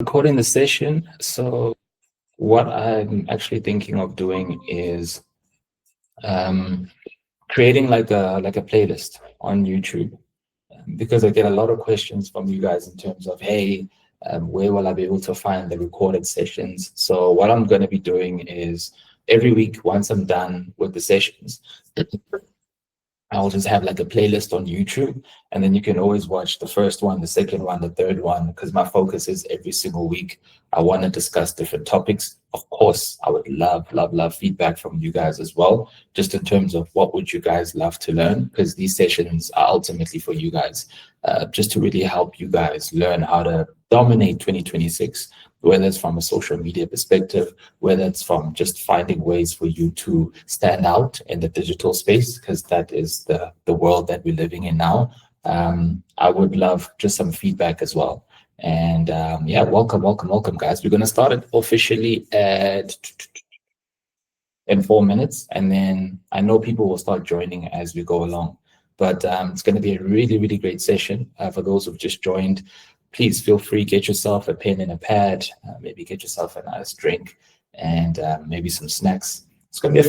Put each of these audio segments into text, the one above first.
recording the session. So what I'm actually thinking of doing is um, creating like a playlist on YouTube, because I get a lot of questions from you guys in terms of, hey, where will I be able to find the recorded sessions? So what I'm going to be doing is every week, once I'm done with the sessions, I'll just have like a playlist on YouTube, and then you can always watch the first one, the second one, the third one, because my focus is every single week. I want to discuss different topics. Of course, I would love feedback from you guys as well, just in terms of what would you guys love to learn, because these sessions are ultimately for you guys, just to really help you guys learn how to dominate 2026, whether it's from a social media perspective, whether it's from just finding ways for you to stand out in the digital space, because that is the world that we're living in now. I would love just some feedback as well. And yeah, welcome, guys. We're going to start it officially at in 4 minutes, and then I know people will start joining as we go along. But it's going to be a really great session. For those who've just joined, please feel free, get yourself a pen and a pad, maybe get yourself a nice drink, and maybe some snacks. It's going to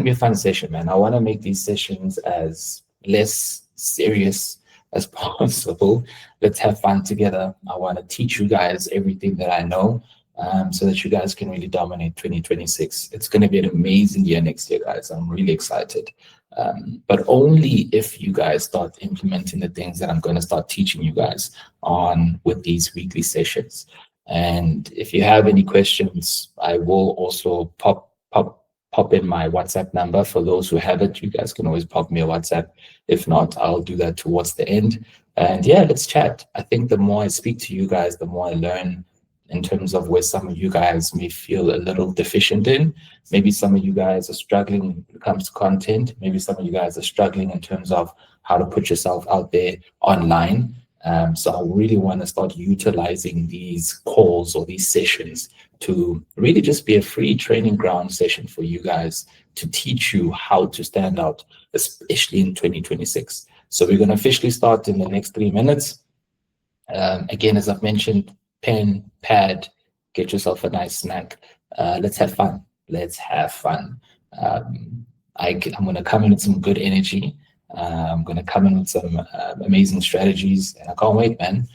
be a fun session, man. I want to make these sessions as less serious as possible. Let's have fun together. I want to teach you guys everything that I know, so that you guys can really dominate 2026. It's going to be an amazing year next year, guys. I'm really excited. But only if you guys start implementing the things that I'm going to start teaching you guys on with these weekly sessions. And if you have any questions, I will also pop in my WhatsApp number. For those who have it, you guys can always pop me a WhatsApp. If not, I'll do that towards the end. And yeah, let's chat. I think the more I speak to you guys, the more I learn in terms of where some of you guys may feel a little deficient in. Maybe some of you guys are struggling when it comes to content. Maybe some of you guys are struggling in terms of how to put yourself out there online. So I really want to start utilizing these calls or these sessions to really just be a free training ground session for you guys to teach you how to stand out, especially in 2026. So we're going to officially start in the next 3 minutes. Again, as I've mentioned, pen, pad, get yourself a nice snack. Let's have fun. Let's have fun. I'm going to come in with some good energy. I'm going to come in with some amazing strategies, and I can't wait, man.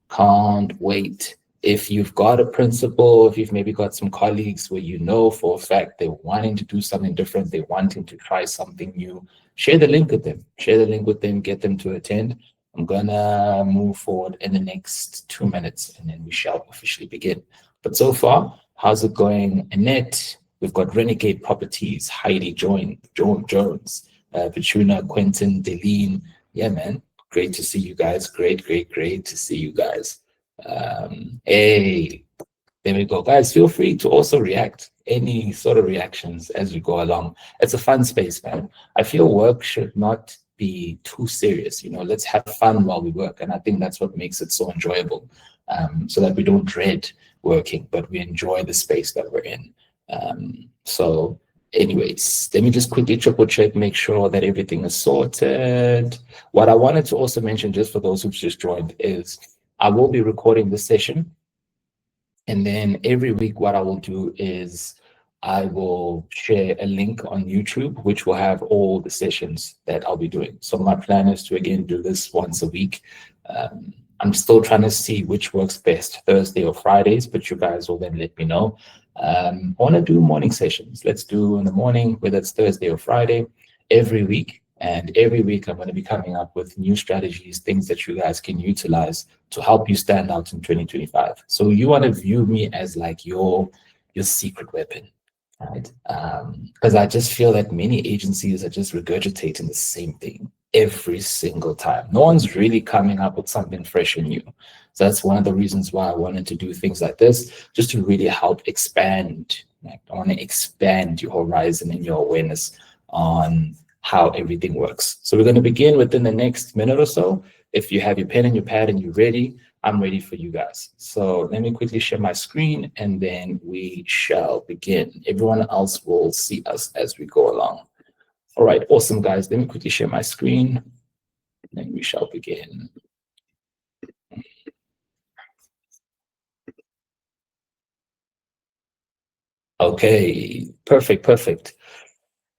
Can't wait. If you've got a principal, if you've maybe got some colleagues where you know for a fact they're wanting to do something different, they're wanting to try something new, share the link with them. Share the link with them, get them to attend. I'm gonna move forward in the next 2 minutes, and then we shall officially begin. But so far, how's it going, Annette? We've got Renegade Properties, Heidi Jones, Petruna, Quentin, Deline. Yeah, man. Great to see you guys. Great to see you guys. Hey, there we go. Guys, feel free to also react. Any sort of reactions as we go along. It's a fun space, man. I feel work should not be too serious. Let's have fun while we work. And I think that's what makes it so enjoyable, so that we don't dread working, but we enjoy the space that we're in. So anyways, let me just quickly triple check, make sure that everything is sorted. What I wanted to also mention, just for those who've just joined, is I will be recording this session. And then every week, what I will do is I will share a link on YouTube, which will have all the sessions that I'll be doing. So my plan is to, again, do this once a week. I'm still trying to see which works best, Thursday or Fridays, but you guys will then let me know. I want to do morning sessions. Let's do in the morning, whether it's Thursday or Friday, every week. And every week, I'm going to be coming up with new strategies, things that you guys can utilize to help you stand out in 2025. So you want to view me as like your secret weapon, right? Because I just feel that many agencies are just regurgitating the same thing every single time. No one's really coming up with something fresh and new. So that's one of the reasons why I wanted to do things like this, just to really help expand. Like, I want to expand your horizon and your awareness on how everything works. So we're going to begin within the next minute or so. If you have your pen and your pad and you're ready, I'm ready for you guys. So let me quickly share my screen, and then we shall begin. Everyone else will see us as we go along. All right, awesome, guys. Let me quickly share my screen, and then we shall begin. Okay, perfect.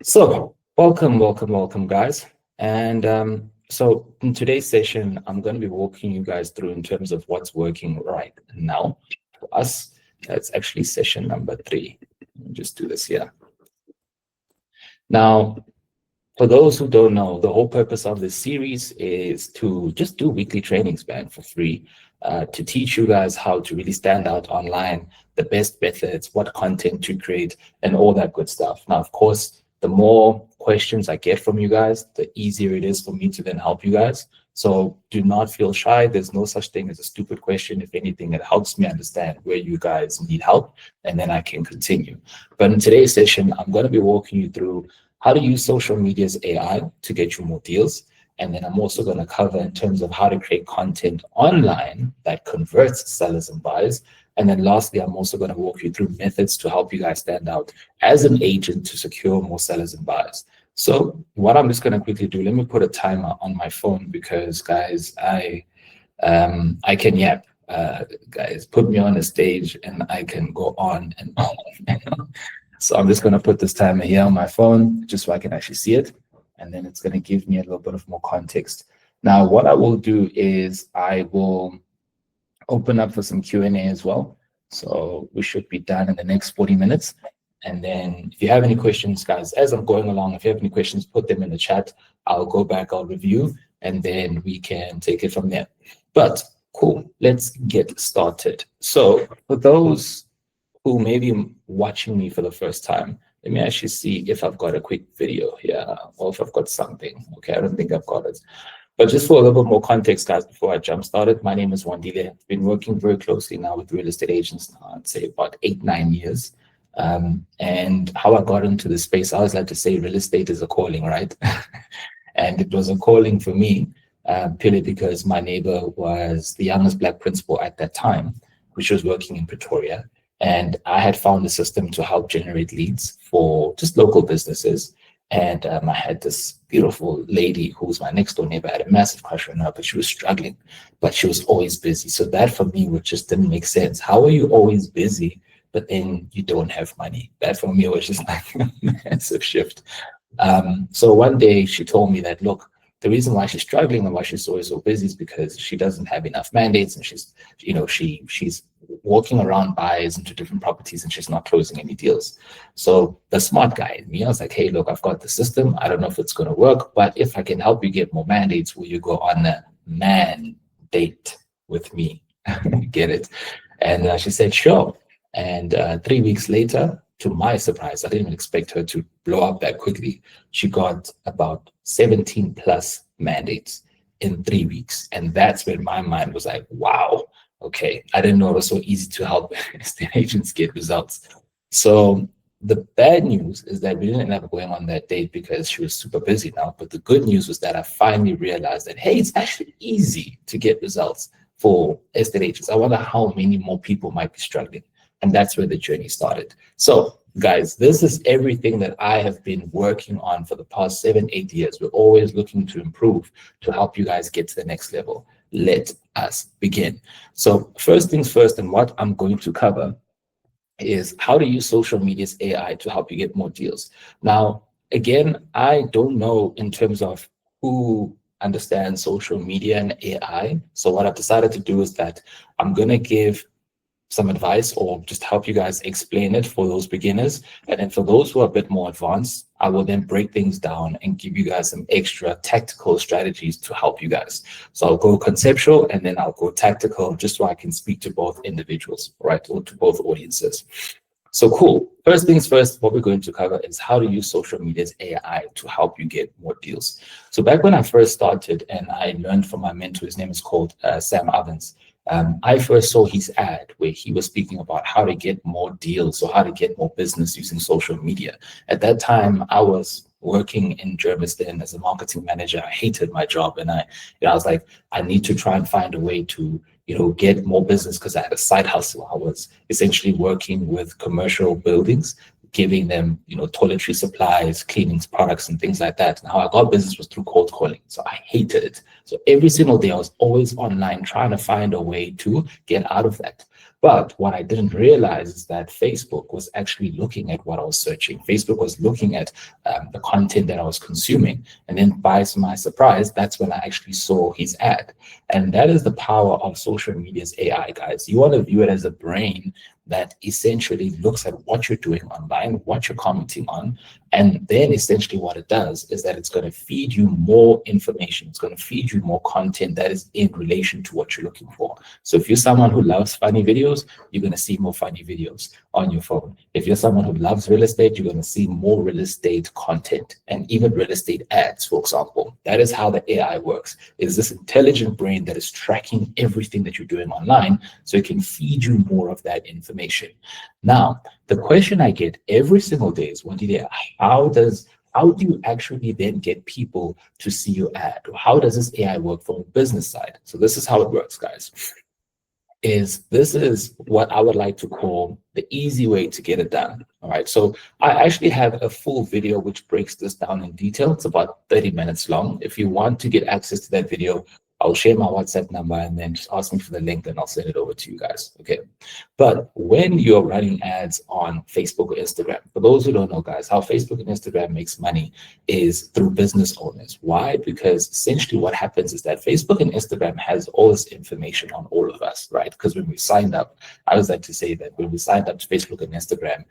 So welcome, guys. And so in today's session, I'm going to be walking you guys through in terms of what's working right now for us. That's actually session number 3. Let me just do this here. Now, for those who don't know, the whole purpose of this series is to just do weekly trainings, man, for free, to teach you guys how to really stand out online, the best methods, what content to create, and all that good stuff. Now, of course, the more questions I get from you guys, the easier it is for me to then help you guys. So do not feel shy. There's no such thing as a stupid question. If anything, it helps me understand where you guys need help, and then I can continue. But in today's session, I'm going to be walking you through how to use social media's AI to get you more deals. And then I'm also going to cover in terms of how to create content online that converts sellers and buyers. And then lastly, I'm also going to walk you through methods to help you guys stand out as an agent to secure more sellers and buyers. So what I'm just going to quickly do, let me put a timer on my phone because guys, I can yap. Guys, put me on a stage and I can go on and on. So I'm just going to put this timer here on my phone just so I can actually see it. And then it's going to give me a little bit of more context. Now, what I will do is I will open up for some Q&A as well. So we should be done in the next 40 minutes. And then if you have any questions, guys, as I'm going along, if you have any questions, put them in the chat. I'll go back, I'll review, and then we can take it from there. But cool, let's get started. So for those who may be watching me for the first time, let me actually see if I've got a quick video here or if I've got something. Okay, I don't think I've got it. But just for a little bit more context, guys, before I jump started, my name is Wandile. I've been working very closely now with real estate agents now, I'd say about 8-9 years. And how I got into the space, I always like to say real estate is a calling, right? And it was a calling for me purely because my neighbor was the youngest Black principal at that time, which was working in Pretoria. And I had found a system to help generate leads for just local businesses. And I had this beautiful lady who was my next door neighbor. I had a massive crush on her, but she was struggling, but she was always busy. So that for me, which just didn't make sense. How are you always busy, but then you don't have money? That for me was just like a massive shift. So one day she told me that, look, the reason why she's struggling and why she's always so busy is because she doesn't have enough mandates, and she's walking around buyers into different properties and she's not closing any deals. So the smart guy in me, I was like, hey, look, I've got the system. I don't know if it's going to work, but if I can help you get more mandates, will you go on a man date with me? Get it? And she said, sure. And 3 weeks later, to my surprise, I didn't even expect her to blow up that quickly. She got about 17 plus mandates in 3 weeks. And that's when my mind was like, wow, okay, I didn't know it was so easy to help estate agents get results. So the bad news is that we didn't end up going on that date because she was super busy now. But the good news was that I finally realized that, hey, it's actually easy to get results for estate agents. I wonder how many more people might be struggling. And that's where the journey started. So guys, this is everything that I have been working on for the past 7-8 years. We're always looking to improve to help you guys get to the next level. Let us begin. So first things first, and what I'm going to cover is how to use social media's AI to help you get more deals. Now, again, I don't know in terms of who understands social media and AI. So what I've decided to do is that I'm going to give some advice or just help you guys explain it for those beginners. And then for those who are a bit more advanced, I will then break things down and give you guys some extra tactical strategies to help you guys. So I'll go conceptual and then I'll go tactical just so I can speak to both individuals, right? Or to both audiences. So cool. First things first, what we're going to cover is how to use social media's AI to help you get more deals. So back when I first started and I learned from my mentor, his name is called Sam Ovens. I first saw his ad where he was speaking about how to get more deals or how to get more business using social media. At that time, I was working in Germiston as a marketing manager. I hated my job, and I was like, I need to try and find a way to get more business because I had a side hustle. I was essentially working with commercial buildings, giving them, toiletry supplies, cleanings, products, and things like that. And how I got business was through cold calling. So I hated it. So every single day I was always online trying to find a way to get out of that. But what I didn't realize is that Facebook was actually looking at what I was searching. Facebook was looking at the content that I was consuming. And then by my surprise, that's when I actually saw his ad. And that is the power of social media's AI, guys. You want to view it as a brain that essentially looks at what you're doing online, what you're commenting on, and then essentially what it does is that it's going to feed you more information. It's going to feed you more content that is in relation to what you're looking for. So if you're someone who loves funny videos, you're going to see more funny videos on your phone. If you're someone who loves real estate, you're going to see more real estate content and even real estate ads, for example. That is how the AI works. It's this intelligent brain that is tracking everything that you're doing online so it can feed you more of that information. Now, the question I get every single day is, how do you actually then get people to see your ad? Or how does this AI work from a business side? So this is how it works, guys. This is what I would like to call the easy way to get it done. All right. So I actually have a full video which breaks this down in detail. It's about 30 minutes long. If you want to get access to that video, I'll share my WhatsApp number and then just ask me for the link and I'll send it over to you guys. Okay. But when you're running ads on Facebook or Instagram, for those who don't know, guys, how Facebook and Instagram makes money is through business owners. Why? Because essentially what happens is that Facebook and Instagram has all this information on all of us, right? Because when we signed up, I always like to say that when we signed up to Facebook and Instagram,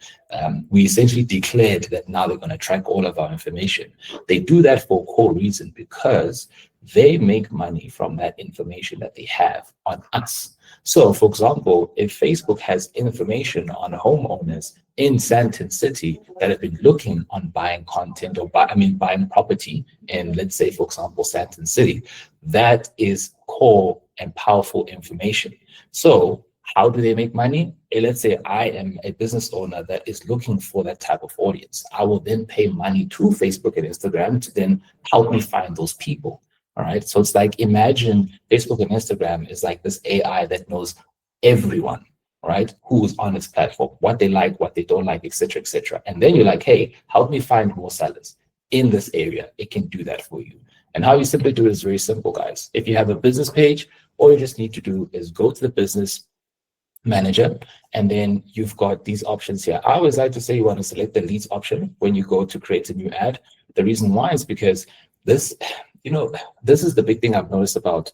we essentially declared that now they're going to track all of our information. They do that for a core reason, because they make money from that information that they have on us. So, for example, if Facebook has information on homeowners in Sandton City that have been looking on buying content or buying property in, let's say, for example, Sandton City, that is core and powerful information. So how do they make money? Let's say I am a business owner that is looking for that type of audience. I will then pay money to Facebook and Instagram to then help me find those people. All right. So it's like, imagine Facebook and Instagram is like this AI that knows everyone, right, who's on its platform, what they like, what they don't like, etc., etc. And then you're like, hey, help me find more sellers in this area. It can do that for you. And how you simply do it is very simple, guys. If you have a business page, all you just need to do is go to the business manager, and then you've got these options here. I always like to say you want to select the leads option when you go to create a new ad. The reason why is because this is the big thing I've noticed about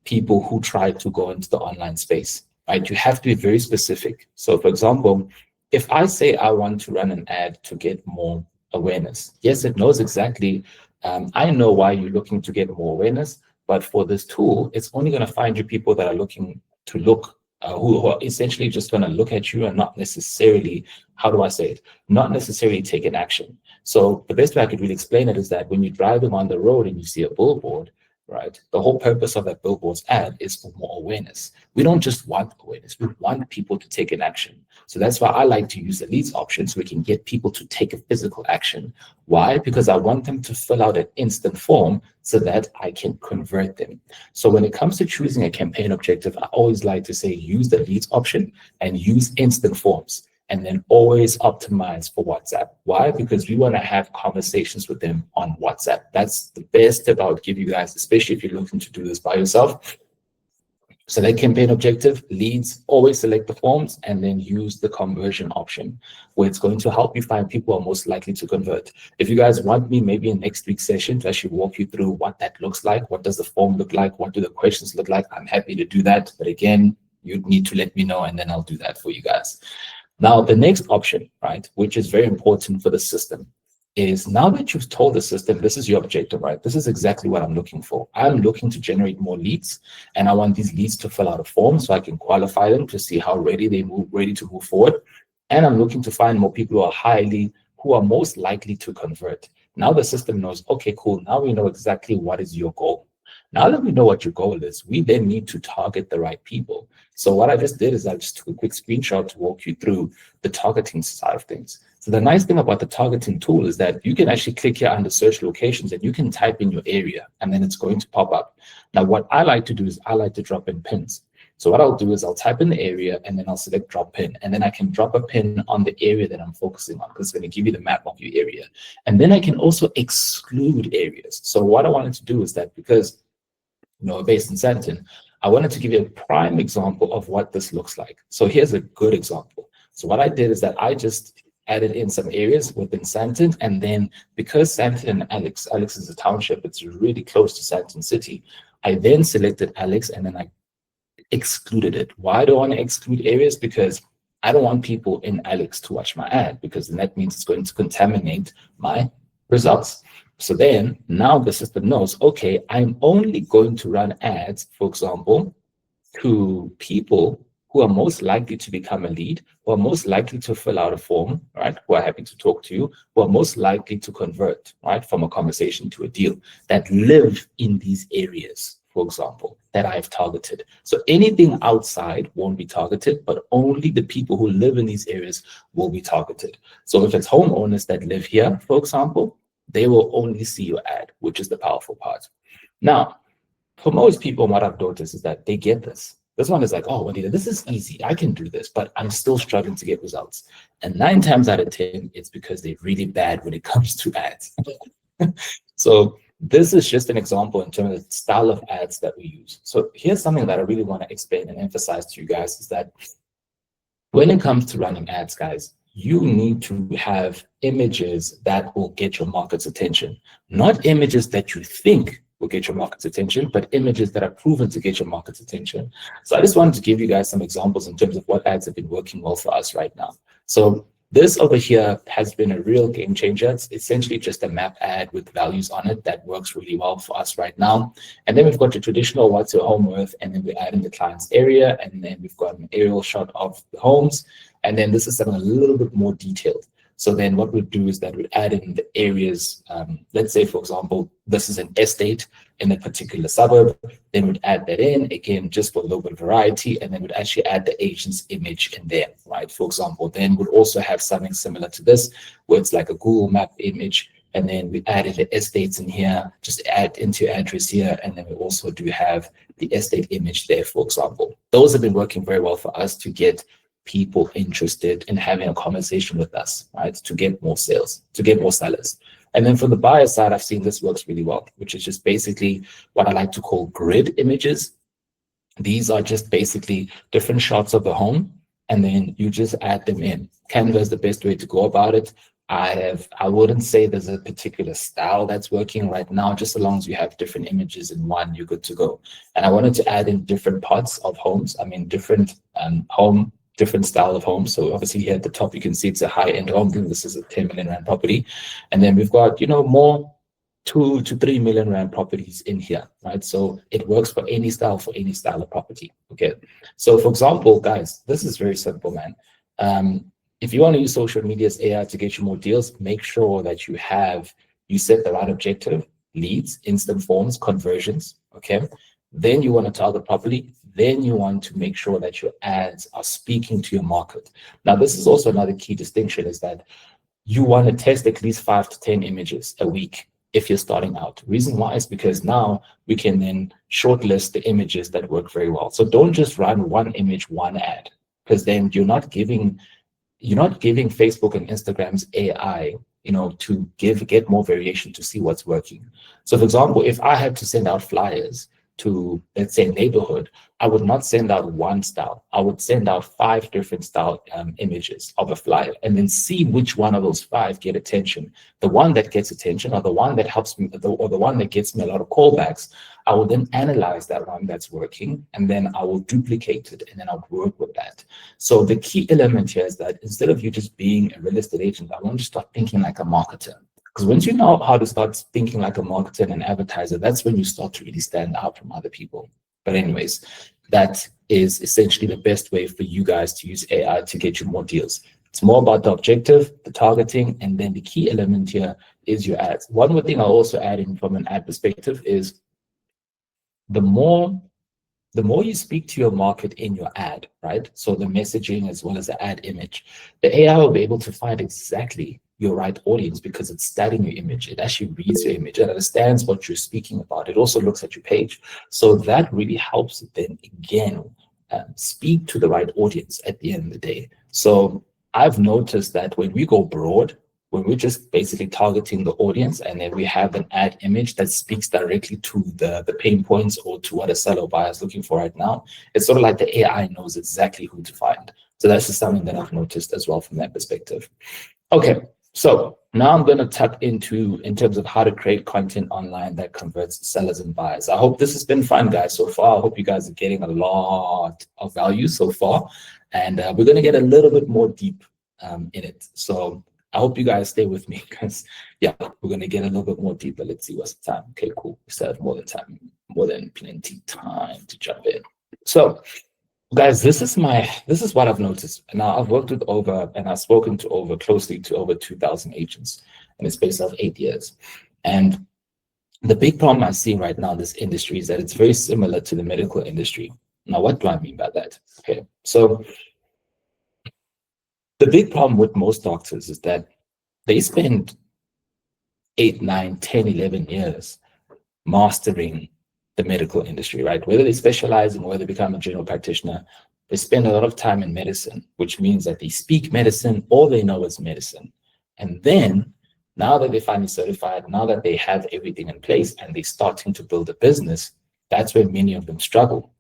people who try to go into the online space, right? You have to be very specific. So for example, if I say I want to run an ad to get more awareness, yes, it knows exactly, I know why you're looking to get more awareness, but for this tool, it's only going to find you people that are looking to look, who are essentially just going to look at you and not necessarily, how do I say it, not necessarily take an action. So the best way I could really explain it is that when you're driving on the road and you see a billboard, right, the whole purpose of that billboard's ad is for more awareness. We don't just want awareness, we want people to take an action. So that's why I like to use the leads option, so we can get people to take a physical action. Why? Because I want them to fill out an instant form so that I can convert them. So when it comes to choosing a campaign objective, I always like to say use the leads option and use instant forms, and then always optimize for WhatsApp. Why? Because we want to have conversations with them on WhatsApp. That's the best tip I would give you guys, especially if you're looking to do this by yourself. Select campaign objective, leads, always select the forms, and then use the conversion option, where it's going to help you find people who are most likely to convert. If you guys want me maybe in next week's session to actually walk you through what that looks like, what does the form look like, what do the questions look like, I'm happy to do that. But again, you'd need to let me know, and then I'll do that for you guys. Now, the next option, right, which is very important for the system, is now that you've told the system, this is your objective, right? This is exactly what I'm looking for. I'm looking to generate more leads, and I want these leads to fill out a form so I can qualify them to see how ready to move forward. And I'm looking to find more people who are most likely to convert. Now the system knows, okay, cool. Now we know exactly what is your goal. Now that we know what your goal is, we then need to target the right people. So what I just did is I just took a quick screenshot to walk you through the targeting side of things. So the nice thing about the targeting tool is that you can actually click here under search locations and you can type in your area and then it's going to pop up. Now, what I like to do is I like to drop in pins. So what I'll do is I'll type in the area and then I'll select drop pin, and then I can drop a pin on the area that I'm focusing on, because it's going to give you the map of your area. And then I can also exclude areas. So what I wanted to do is that, because based in Sandton, I wanted to give you a prime example of what this looks like. So here's a good example. So what I did is that I just added in some areas within Sandton, and then because Sandton and Alex is a township, it's really close to Sandton City. I then selected Alex and then I excluded it. Why do I want to exclude areas? Because I don't want people in Alex to watch my ad, because then that means it's going to contaminate my results. So then now the system knows, okay, I'm only going to run ads, for example, to people who are most likely to become a lead, who are most likely to fill out a form, right? Who are happy to talk to you, who are most likely to convert, right, from a conversation to a deal, that live in these areas, for example, that I've targeted. So anything outside won't be targeted, but only the people who live in these areas will be targeted. So if it's homeowners that live here, for example, they will only see your ad, which is the powerful part. Now, for most people, what I've noticed is that they get this. This one is like, oh, Wandile, this is easy. I can do this, but I'm still struggling to get results. And 9 times out of 10, it's because they're really bad when it comes to ads. So this is just an example in terms of the style of ads that we use. So here's something that I really want to explain and emphasize to you guys is that when it comes to running ads, guys, you need to have images that will get your market's attention, not images that you think will get your market's attention, but images that are proven to get your market's attention. So I just wanted to give you guys some examples in terms of what ads have been working well for us right now. So this over here has been a real game changer. It's essentially just a map ad with values on it that works really well for us right now. And then we've got the traditional what's your home worth, and then we add in the client's area, and then we've got an aerial shot of the homes. And then this is something a little bit more detailed. So then what we'd do is that we'd add in the areas. Let's say, for example, this is an estate in a particular suburb. Then we'd add that in, again, just for a little bit of variety. And then we'd actually add the agent's image in there, right? For example, then we'd also have something similar to this, where it's like a Google map image. And then we added the estates in here, just add into your address here. And then we also do have the estate image there, for example. Those have been working very well for us to get people interested in having a conversation with us, right? To get more sales, to get more sellers. And then from the buyer side, I've seen this works really well, which is just basically what I like to call grid images. These are just basically different shots of the home, and then you just add them in. Canva is the best way to go about it. I wouldn't say there's a particular style that's working right now. Just as long as you have different images in one, you're good to go. And I wanted to add in different parts of homes. I mean, different different style of homes. So obviously here at the top, you can see it's a high-end home. This is a 10 million rand property. And then we've got, more 2 to 3 million rand properties in here, right? So it works for any style of property, okay? So for example, guys, this is very simple, man. If you want to use social media's AI to get you more deals, make sure that you set the right objective, leads, instant forms, conversions, okay? Then you want to target properly. Then you want to make sure that your ads are speaking to your market. Now, this is also another key distinction, is that you want to test at least 5 to 10 images a week if you're starting out. Reason why is because now we can then shortlist the images that work very well. So don't just run one image, one ad, because then you're not giving Facebook and Instagram's AI, to get more variation to see what's working. So for example, if I had to send out flyers to, let's say, neighborhood, I would not send out one style. I would send out 5 different style images of a flyer, and then see which one of those 5 get attention. The one that gets attention, or the one that helps me, or the one that gets me a lot of callbacks, I will then analyze that one that's working, and then I will duplicate it, and then I'll work with that. So the key element here is that instead of you just being a real estate agent, I want you to start thinking like a marketer. Because once you know how to start thinking like a marketer and an advertiser, that's when you start to really stand out from other people. But anyways, that is essentially the best way for you guys to use AI to get you more deals. It's more about the objective, the targeting, and then the key element here is your ads. One more thing I'll also add in from an ad perspective is the more you speak to your market in your ad, right? So the messaging as well as the ad image, the AI will be able to find exactly your right audience, because it's studying your image. It actually reads your image. It understands what you're speaking about. It also looks at your page. So that really helps it then again speak to the right audience at the end of the day. So I've noticed that when we go broad when we're just basically targeting the audience, and then we have an ad image that speaks directly to the pain points or to what a seller or buyer is looking for right now, it's sort of like the AI knows exactly who to find. So that's just something that I've noticed as well from that perspective. Okay, so now I'm going to tap into in terms of how to create content online that converts sellers and buyers. I hope this has been fun, guys, so far. I hope you guys are getting a lot of value so far. And we're going to get a little bit more deep in it. So I hope you guys stay with me, because yeah, we're going to get a little bit more deeper. Let's see what's the time. Okay, cool. We still have more than plenty time to jump in. So guys, this is what I've noticed. Now I've worked with I've spoken to closely to over 2,000 agents in the space of 8 years. And the big problem I'm seeing right now in this industry is that it's very similar to the medical industry. Now, what do I mean by that? Okay, so the big problem with most doctors is that they spend 8, 9, 10, 11 years mastering the medical industry, right? Whether they specialize in, whether they become a general practitioner, they spend a lot of time in medicine, which means that they speak medicine, all they know is medicine. And then now that they're finally certified, now that they have everything in place and they're starting to build a business, that's where many of them struggle,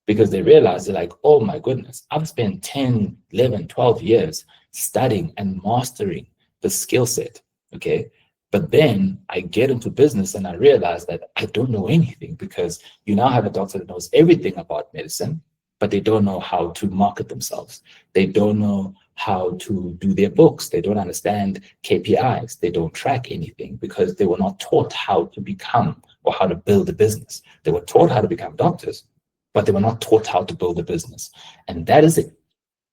because they realize they're like, oh my goodness, I've spent 10, 11, 12 years studying and mastering the skill set, okay? But then I get into business and I realize that I don't know anything, because you now have a doctor that knows everything about medicine, but they don't know how to market themselves. They don't know how to do their books. They don't understand KPIs. They don't track anything, because they were not taught how to become or how to build a business. They were taught how to become doctors, but they were not taught how to build a business. And that is the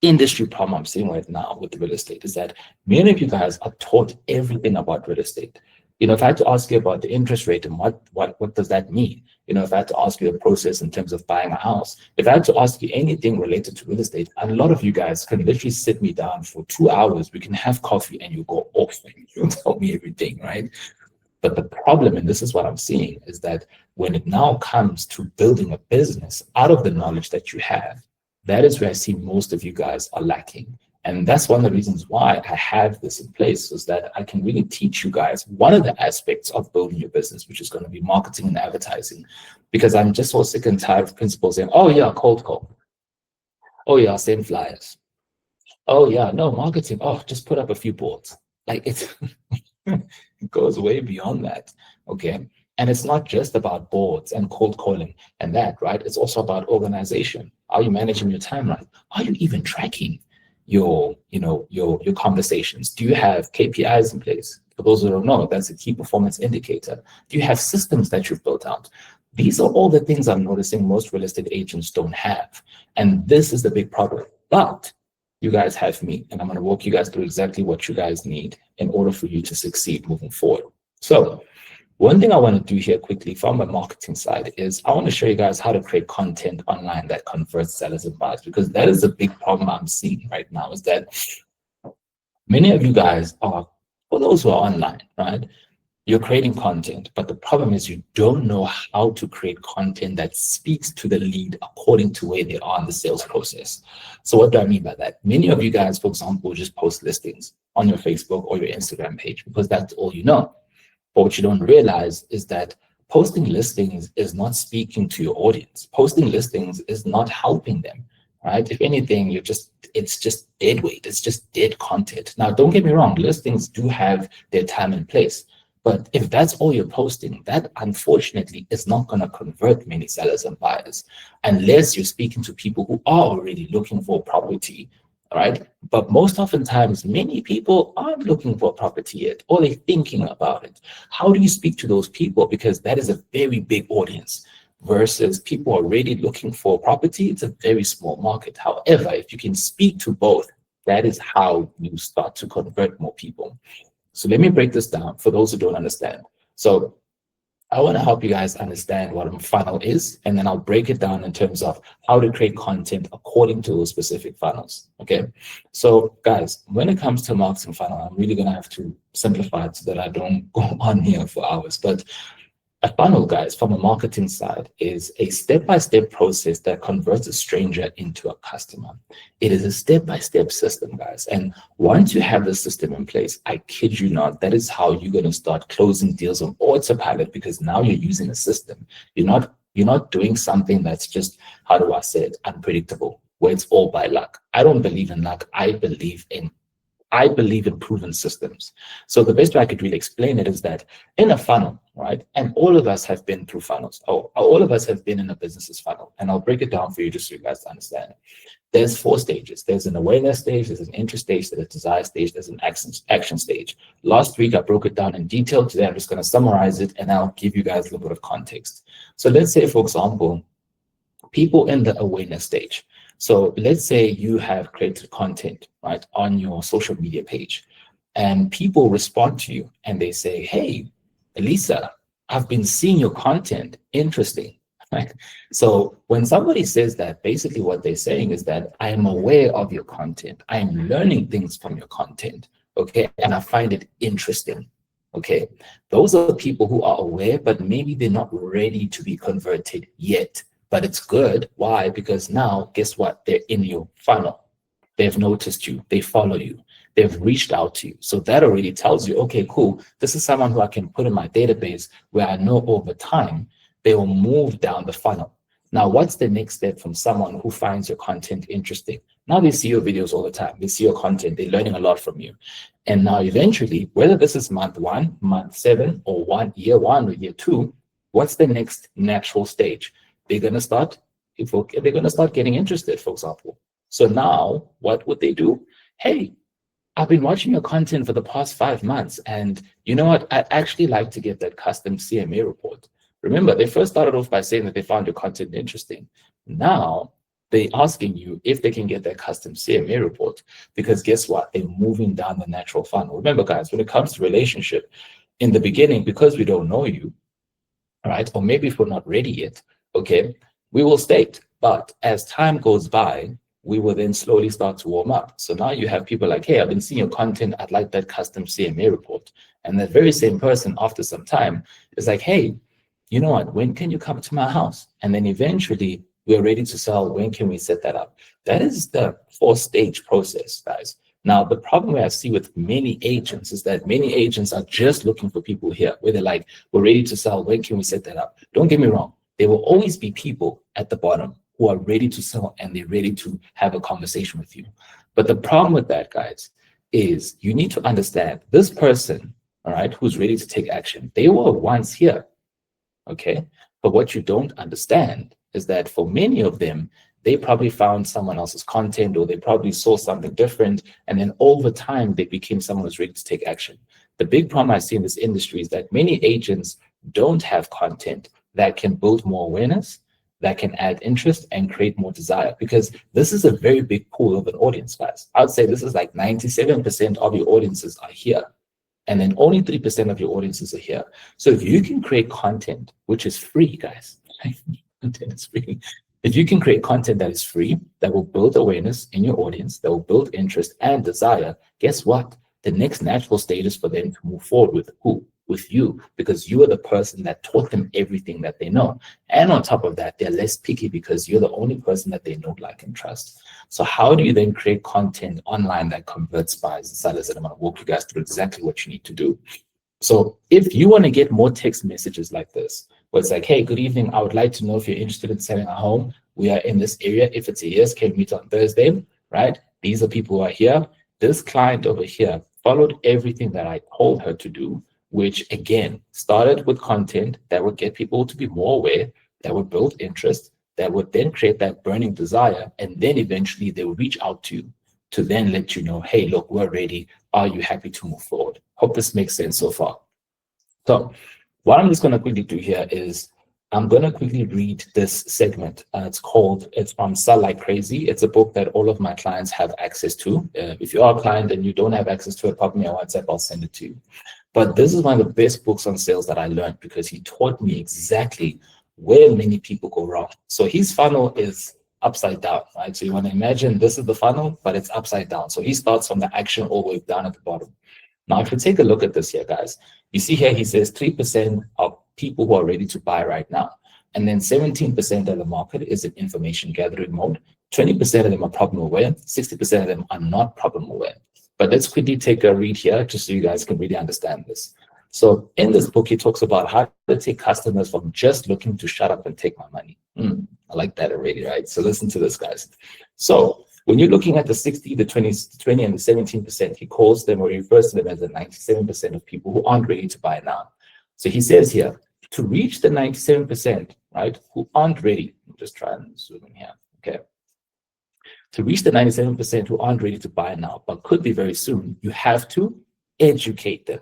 industry problem I'm seeing right now with the real estate, is that many of you guys are taught everything about real estate. You know, if I had to ask you about the interest rate and what does that mean? You know, if I had to ask you a process in terms of buying a house, if I had to ask you anything related to real estate, a lot of you guys can literally sit me down for 2 hours. We can have coffee and you go off and you'll tell me everything, right? But the problem, and this is what I'm seeing, is that when it now comes to building a business out of the knowledge that you have, that is where I see most of you guys are lacking. And that's one of the reasons why I have this in place, is that I can really teach you guys one of the aspects of building your business, which is going to be marketing and advertising. Because I'm just so sick and tired of principals saying, oh yeah, cold call. Oh yeah, send flyers. Oh yeah, no, marketing. Oh, just put up a few boards. Like it's it goes way beyond that, okay? And it's not just about boards and cold calling and that, right? It's also about organization. Are you managing your time right? Are you even tracking your conversations? Do you have KPIs in place? For those who don't know, that's a key performance indicator. Do you have systems that you've built out? These are all the things I'm noticing most real estate agents don't have. And this is the big problem. But you guys have me, and I'm going to walk you guys through exactly what you guys need in order for you to succeed moving forward. So one thing I want to do here quickly from the marketing side is I want to show you guys how to create content online that converts sellers and buyers, because that is a big problem I'm seeing right now, is that many of you guys are, for those who are online, right? You're creating content, but the problem is you don't know how to create content that speaks to the lead according to where they are in the sales process. So what do I mean by that? Many of you guys, for example, just post listings on your Facebook or your Instagram page because that's all you know. But what you don't realize is that posting listings is not speaking to your audience. Posting listings is not helping them, right? If anything, it's just dead weight. It's just dead content. Now, don't get me wrong, listings do have their time and place. But if that's all you're posting, that unfortunately is not going to convert many sellers and buyers unless you're speaking to people who are already looking for property, right? But most oftentimes, many people aren't looking for a property yet, or they're thinking about it. How do you speak to those people? Because that is a very big audience versus people already looking for property. It's a very small market. However, if you can speak to both, that is how you start to convert more people. So let me break this down for those who don't understand. So I want to help you guys understand what a funnel is, and then I'll break it down in terms of how to create content according to those specific funnels, okay? So guys, when it comes to marketing funnel, I'm really going to have to simplify it so that I don't go on here for hours. But A funnel, guys, from a marketing side, is a step-by-step process that converts a stranger into a customer. It is a step-by-step system, guys. And once you have the system in place, I kid you not, that is how you're going to start closing deals on autopilot, because now you're using a system. You're not doing something that's just, how do I say it, unpredictable, where it's all by luck. I don't believe in luck. I believe in proven systems. So the best way I could really explain it is that in a funnel, right? And all of us have been through funnels. All of us have been in a business's funnel. And I'll break it down for you just so you guys understand. There's 4 stages. There's an awareness stage, there's an interest stage, there's a desire stage, there's an action stage. Last week, I broke it down in detail. Today, I'm just going to summarize it and I'll give you guys a little bit of context. So let's say, for example, people in the awareness stage. So let's say you have created content, right, on your social media page, and people respond to you and they say, hey, Elisa, I've been seeing your content, interesting, right? So when somebody says that, basically what they're saying is that I am aware of your content. I am learning things from your content, okay? And I find it interesting, okay? Those are the people who are aware, but maybe they're not ready to be converted yet. But it's good. Why? Because now, guess what? They're in your funnel. They've noticed you. They follow you. They've reached out to you. So that already tells you, okay, cool. This is someone who I can put in my database where I know over time they will move down the funnel. Now, what's the next step from someone who finds your content interesting? Now they see your videos all the time. They see your content. They're learning a lot from you. And now eventually, whether this is month 1, month 7, or year 1 or year 2, what's the next natural stage? They're going to start getting interested, for example. So now what would they do? Hey, I've been watching your content for the past 5 months, and you know what? I'd actually like to get that custom CMA report. Remember, they first started off by saying that they found your content interesting. Now they're asking you if they can get that custom CMA report, because guess what? They're moving down the natural funnel. Remember, guys, when it comes to relationship, in the beginning, because we don't know you, right? Or maybe if we're not ready yet, okay, we will state. But as time goes by, we will then slowly start to warm up. So now you have people like, hey, I've been seeing your content. I'd like that custom CMA report. And that very same person, after some time, is like, hey, you know what? When can you come to my house? And then eventually we're ready to sell. When can we set that up? That is the 4-stage process, guys. Now, the problem I see with many agents is that many agents are just looking for people here where they're like, we're ready to sell. When can we set that up? Don't get me wrong. There will always be people at the bottom who are ready to sell and they're ready to have a conversation with you. But the problem with that, guys, is you need to understand this person, all right, who's ready to take action. They were once here, okay? But what you don't understand is that for many of them, they probably found someone else's content, or they probably saw something different. And then over time, they became someone who's ready to take action. The big problem I see in this industry is that many agents don't have content that can build more awareness, that can add interest and create more desire, because this is a very big pool of an audience, guys. I'd say this is like 97% of your audiences are here, and then only 3% of your audiences are here. So if you can create content, which is free, guys, content is free. If you can create content that is free, that will build awareness in your audience, that will build interest and desire, guess what? The next natural stage is for them to move forward with who? With you, because you are the person that taught them everything that they know. And on top of that, they're less picky because you're the only person that they know, like, and trust. So how do you then create content online that converts buyers and sellers? And I'm going to walk you guys through exactly what you need to do. So if you want to get more text messages like this, where it's like, hey, good evening, I would like to know if you're interested in selling a home. We are in this area. If it's a yes, can we meet on Thursday, right? These are people who are here. This client over here followed everything that I told her to do, which again started with content that would get people to be more aware, that would build interest, that would then create that burning desire, and then eventually they will reach out to you to then let you know, hey, look, we're ready. Are you happy to move forward? Hope this makes sense so far. So what I'm just going to quickly do here is I'm going to quickly read this segment. It's from Sell Like Crazy. It's a book that all of my clients have access to. If you are a client and you don't have access to it, pop me on WhatsApp, I'll send it to you. But this is one of the best books on sales that I learned, because he taught me exactly where many people go wrong. So his funnel is upside down, right? So you want to imagine this is the funnel, but it's upside down. So he starts from the action all the way down at the bottom. Now, if you take a look at this here, guys, you see here he says 3% of people who are ready to buy right now. And then 17% of the market is in information gathering mode. 20% of them are problem aware. 60% of them are not problem aware. But let's quickly take a read here just so you guys can really understand this. So in this book, he talks about how to take customers from just looking to shut up and take my money. I like that already, right? So listen to this, guys. So when you're looking at the 60, the 20, and the 17%, he calls them or refers to them as the 97% of people who aren't ready to buy now. So he says here, to reach the 97%, right, who aren't ready, I'll just try and zoom in here, okay? To reach the 97% who aren't ready to buy now, but could be very soon, you have to educate them.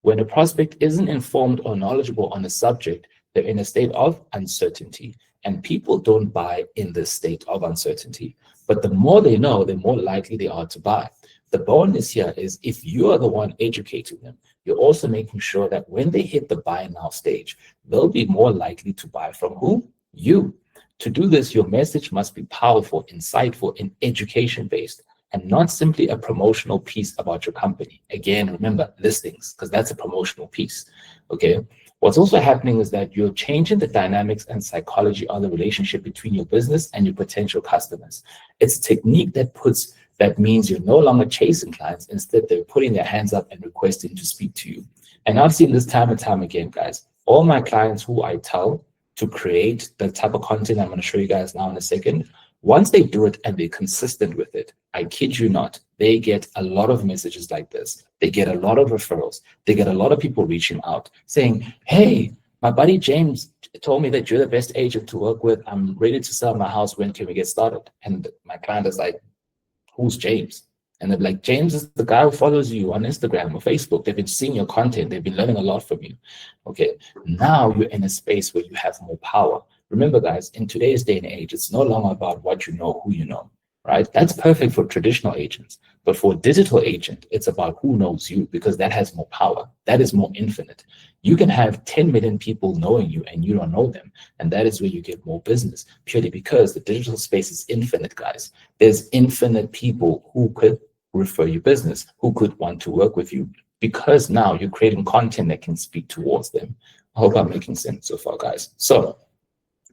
When a prospect isn't informed or knowledgeable on a subject, they're in a state of uncertainty, and people don't buy in this state of uncertainty. But the more they know, the more likely they are to buy. The bonus here is if you are the one educating them, you're also making sure that when they hit the buy now stage, they'll be more likely to buy from who? You. To do this, your message must be powerful, insightful, and education-based, and not simply a promotional piece about your company. Again, remember listings, because that's a promotional piece, okay? What's also happening is that you're changing the dynamics and psychology of the relationship between your business and your potential customers. It's a technique that means you're no longer chasing clients. Instead, they're putting their hands up and requesting to speak to you. And I've seen this time and time again, guys. All my clients who I tell to create the type of content I'm going to show you guys now in a second, once they do it and they're consistent with it, I kid you not, they get a lot of messages like this. They get a lot of referrals. They get a lot of people reaching out saying, hey, my buddy James told me that you're the best agent to work with. I'm ready to sell my house. When can we get started? And my client is like, who's James? And they're like, James is the guy who follows you on Instagram or Facebook. They've been seeing your content. They've been learning a lot from you. Okay, now you're in a space where you have more power. Remember, guys, in today's day and age, it's no longer about what you know, who you know, right? That's perfect for traditional agents. But for a digital agent, it's about who knows you, because that has more power. That is more infinite. You can have 10 million people knowing you and you don't know them. And that is where you get more business, purely because the digital space is infinite, guys. There's infinite people who could refer you business, who could want to work with you, because now you're creating content that can speak towards them. I hope I'm making sense so far, guys. So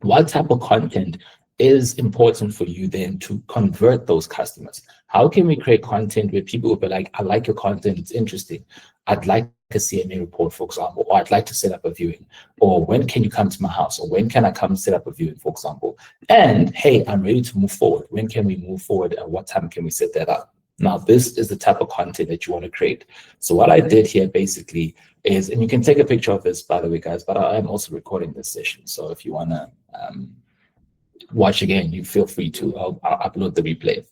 what type of content is important for you then to convert those customers? How can we create content where people will be like, I like your content, it's interesting. I'd like a CMA report, for example, or I'd like to set up a viewing, or when can you come to my house, or when can I come set up a viewing, for example? And hey, I'm ready to move forward. When can we move forward and what time can we set that up? Now, this is the type of content that you want to create. So what I did here basically is, and you can take a picture of this, by the way, guys, but I am also recording this session. So if you want to watch again, you feel free to. I'll upload the replay.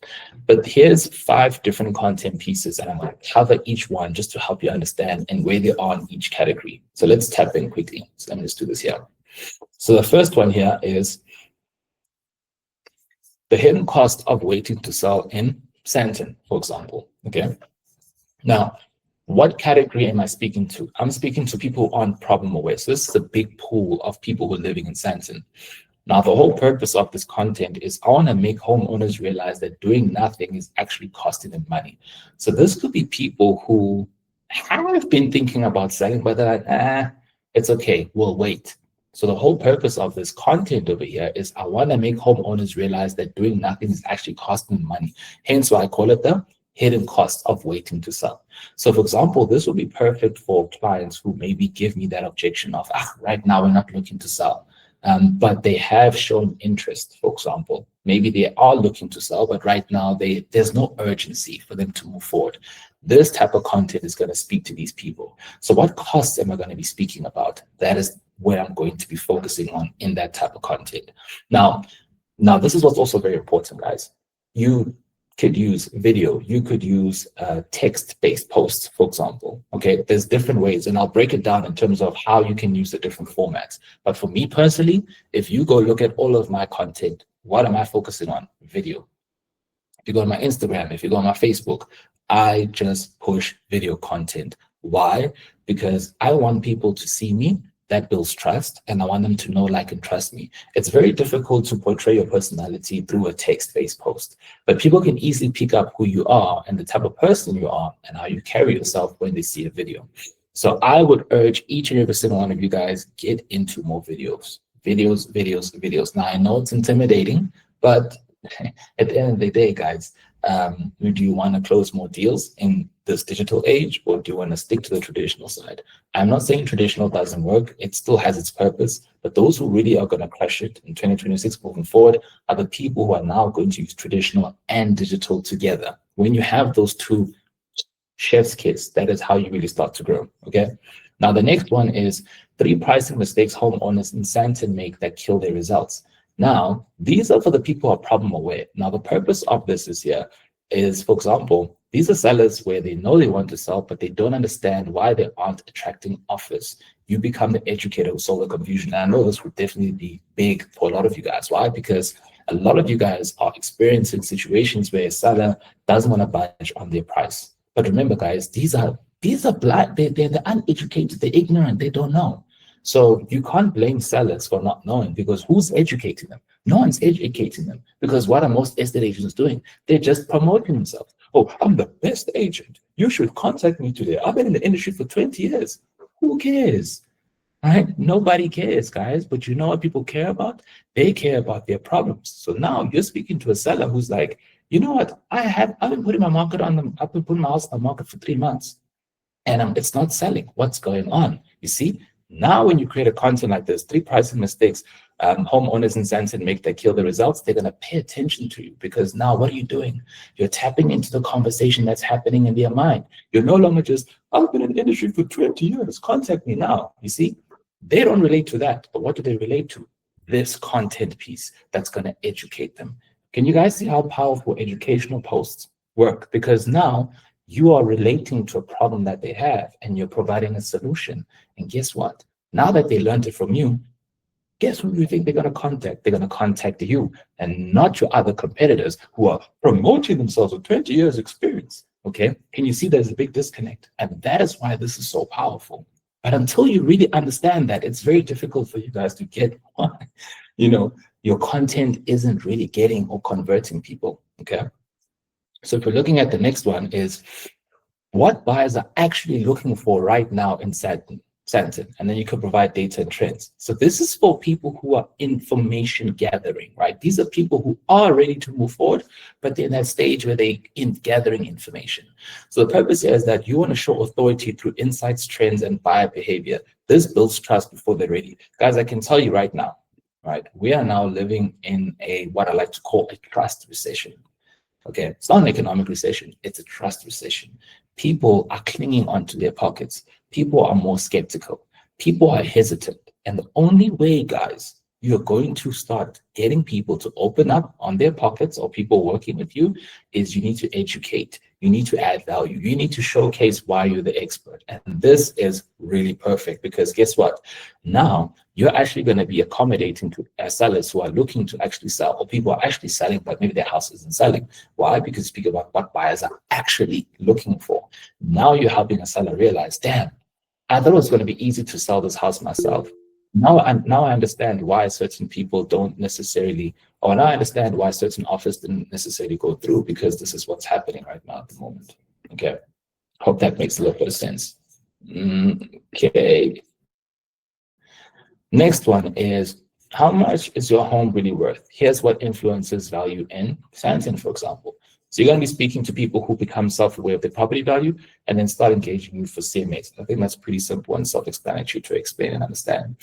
But here's 5 different content pieces, and I'm going to cover each one just to help you understand and where they are in each category. So let's tap in quickly. So let me just do this here. So the first one here is the hidden cost of waiting to sell in Sandton, for example. Okay. Now, what category am I speaking to? I'm speaking to people who aren't problem aware. So this is a big pool of people who are living in Sandton. Now, the whole purpose of this content is I want to make homeowners realize that doing nothing is actually costing them money. So this could be people who have been thinking about selling, but they're like, it's okay, we'll wait. So the whole purpose of this content over here is I want to make homeowners realize that doing nothing is actually costing money. Hence why I call it the hidden cost of waiting to sell. So for example, this will be perfect for clients who maybe give me that objection of, right now we're not looking to sell. But they have shown interest, for example. Maybe they are looking to sell, but right now there's no urgency for them to move forward. This type of content is going to speak to these people. So what costs am I going to be speaking about? That is where I'm going to be focusing on in that type of content. Now this is what's also very important, guys. You could use video, you could use text-based posts, for example. Okay, there's different ways, and I'll break it down in terms of how you can use the different formats. But for me personally, if you go look at all of my content, what am I focusing on? Video. If you go on my Instagram, if you go on my Facebook, I just push video content. Why? Because I want people to see me that builds trust, and I want them to know, like, and trust me. It's very difficult to portray your personality through a text-based post, but people can easily pick up who you are and the type of person you are and how you carry yourself when they see a video. So I would urge each and every single one of you guys, get into more videos. Videos. Now, I know it's intimidating, but at the end of the day, guys, do you want to close more deals in this digital age, or do you want to stick to the traditional side? I'm not saying traditional doesn't work. It still has its purpose, but those who really are going to crush it in 2026 moving forward are the people who are now going to use traditional and digital together. When you have those two chef's kiss, that is how you really start to grow. Okay. Now, the next one is 3 pricing mistakes homeowners in Sandton make that kill their results. Now, these are for the people who are problem aware. Now, the purpose of this is, for example, these are sellers where they know they want to sell, but they don't understand why they aren't attracting offers. You become the educator who solves the confusion. And I know this would definitely be big for a lot of you guys. Why? Because a lot of you guys are experiencing situations where a seller doesn't want to budge on their price. But remember, guys, these are blind. They're the uneducated, they're ignorant, they don't know. So you can't blame sellers for not knowing, because who's educating them? No one's educating them, because what are most estate agents doing? They're just promoting themselves. Oh, I'm the best agent. You should contact me today. I've been in the industry for 20 years. Who cares? Right? Nobody cares, guys. But you know what people care about? They care about their problems. So now you're speaking to a seller who's like, you know what? I've been putting my house on the market for 3 months, and it's not selling. What's going on? You see? Now, when you create a content like this, 3 pricing mistakes homeowners in Sandton make that kill the results, they're going to pay attention to you, because now what are you doing? You're tapping into the conversation that's happening in their mind. You're no longer just, I've been in the industry for 20 years, contact me now. You see, they don't relate to that. But what do they relate to? This content piece that's going to educate them. Can you guys see how powerful educational posts work? Because now you are relating to a problem that they have and you're providing a solution. And guess what? Now that they learned it from you, guess who you think they're going to contact? They're going to contact you and not your other competitors who are promoting themselves with 20 years experience. Okay. Can you see there's a big disconnect? And that is why this is so powerful. But until you really understand that, it's very difficult for you guys to get why, your content isn't really getting or converting people. Okay. So if we're looking at the next one, is what buyers are actually looking for right now in Sandton, and then you can provide data and trends. So this is for people who are information gathering, right? These are people who are ready to move forward, but they're in that stage where they're gathering information. So the purpose here is that you want to show authority through insights, trends, and buyer behavior. This builds trust before they're ready. Guys, I can tell you right now, right? We are now living in what I like to call a trust recession. Okay, it's not an economic recession, it's a trust recession. People are clinging onto their pockets. People are more skeptical. People are hesitant. And the only way, guys, you're going to start getting people to open up on their pockets, or people working with you, is you need to educate. You need to add value. You need to showcase why you're the expert. And this is really perfect, because guess what? Now you're actually going to be accommodating to sellers who are looking to actually sell, or people are actually selling, but maybe their house isn't selling. Why? Because you speak about what buyers are actually looking for. Now you're helping a seller realize, damn, I thought it was going to be easy to sell this house myself. Now I understand why certain people don't necessarily, or now I understand why certain offers didn't necessarily go through, because this is what's happening right now at the moment. Okay. Hope that makes a little bit of sense. Okay. Next one is, how much is your home really worth? Here's what influences value in Sandton, for example. So you're going to be speaking to people who become self-aware of their property value and then start engaging you for CMAs. I think that's pretty simple and self-explanatory to explain and understand.